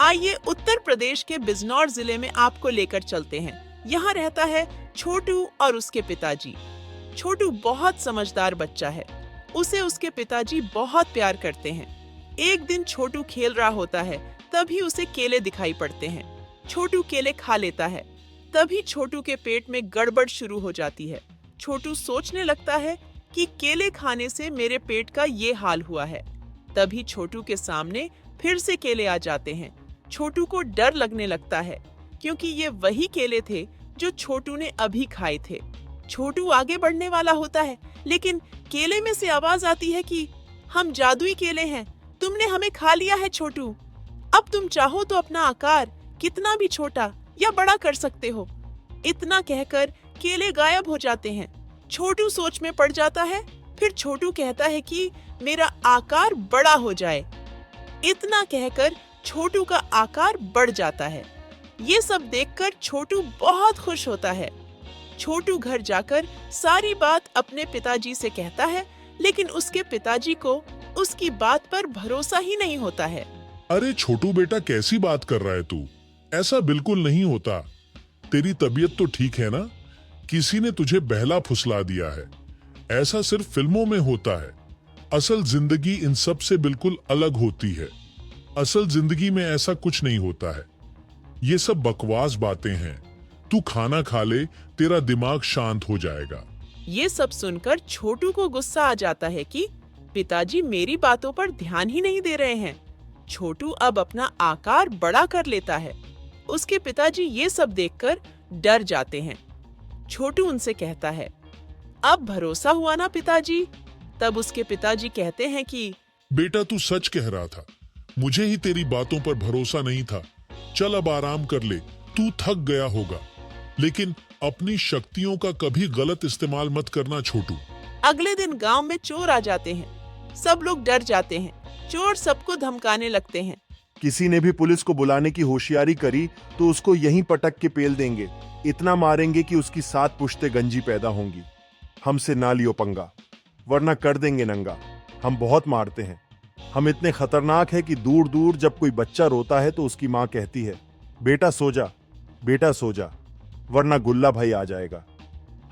आइए उत्तर प्रदेश के बिजनौर जिले में आपको लेकर चलते हैं। यहाँ रहता है छोटू और उसके पिताजी। छोटू बहुत समझदार बच्चा है। उसे उसके पिताजी बहुत प्यार करते हैं। एक दिन छोटू खेल रहा होता है, तभी उसे केले दिखाई पड़ते हैं। छोटू केले खा लेता है। तभी छोटू के पेट में गड़बड़ शुरू हो जाती है। छोटू सोचने लगता है कि केले खाने से मेरे पेट का ये हाल हुआ है। तभी छोटू के सामने फिर से केले आ जाते हैं। छोटू को डर लगने लगता है, क्योंकि ये वही केले थे जो छोटू ने अभी खाए थे। छोटू आगे बढ़ने वाला होता है, लेकिन केले में से आवाज आती है कि हम जादुई केले हैं, तुमने हमें खा लिया है छोटू। अब तुम चाहो तो अपना आकार कितना भी छोटा या बड़ा कर सकते हो। इतना कहकर केले गायब हो जाते हैं। छोटू सोच में पड़ जाता है। फिर छोटू कहता है कि मेरा आकार बड़ा हो जाए। इतना कहकर छोटू का आकार बढ़ जाता है। ये सब देखकर छोटू बहुत खुश होता है। छोटू घर जाकर सारी बात अपने पिताजी से कहता है, लेकिन उसके पिताजी को उसकी बात पर भरोसा ही नहीं होता है। अरे छोटू बेटा, कैसी बात कर रहा है तू? ऐसा बिल्कुल नहीं होता। तेरी तबीयत तो ठीक है ना? किसी ने तुझे बहला फुसला दिया है। ऐसा सिर्फ फिल्मों में होता है। असल जिंदगी इन सब से बिल्कुल अलग होती है। असल जिंदगी में ऐसा कुछ नहीं होता है। ये सब बकवास बातें हैं। तू खाना खा ले, तेरा दिमाग शांत हो जाएगा। ये सब सुनकर छोटू को गुस्सा आ जाता है कि पिताजी मेरी बातों पर ध्यान ही नहीं दे रहे हैं। छोटू अब अपना आकार बड़ा कर लेता है। उसके पिताजी ये सब देखकर डर जाते हैं। छोटू उनसे कहता है, अब भरोसा हुआ ना पिताजी? तब उसके पिताजी कहते हैं कि बेटा, तू सच कह रहा था। मुझे ही तेरी बातों पर भरोसा नहीं था। चल अब आराम कर ले, तू थक गया होगा। लेकिन अपनी शक्तियों का कभी गलत इस्तेमाल मत करना छोटू। अगले दिन गांव में चोर आ जाते हैं। सब लोग डर जाते हैं। चोर सबको धमकाने लगते हैं। किसी ने भी पुलिस को बुलाने की होशियारी करी तो उसको यहीं पटक के पेल देंगे। इतना मारेंगे कि उसकी 7 पुश्ते गंजी पैदा होंगी। हमसे ना लियो पंगा, वरना कर देंगे नंगा। हम बहुत मारते हैं। हम इतने खतरनाक है कि दूर दूर जब कोई बच्चा रोता है तो उसकी माँ कहती है, बेटा सो जा, बेटा सो जा, वरना गुल्ला भाई आ जाएगा।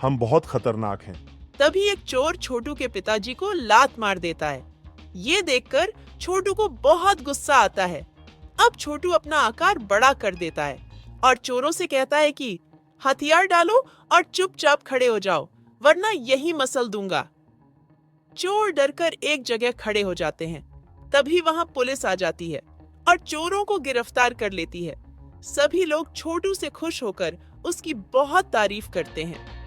हम बहुत खतरनाक हैं। तभी एक चोर छोटू के पिताजी को लात मार देता है। ये देखकर छोटू को बहुत गुस्सा आता है। अब छोटू अपना आकार बड़ा कर देता है और चोरों से कहता है कि हथियार डालो और चुपचाप खड़े हो जाओ, वरना यही मसल दूंगा। चोर डरकर एक जगह खड़े हो जाते हैं। तभी वहां पुलिस आ जाती है और चोरों को गिरफ्तार कर लेती है। सभी लोग छोटू से खुश होकर उसकी बहुत तारीफ करते हैं।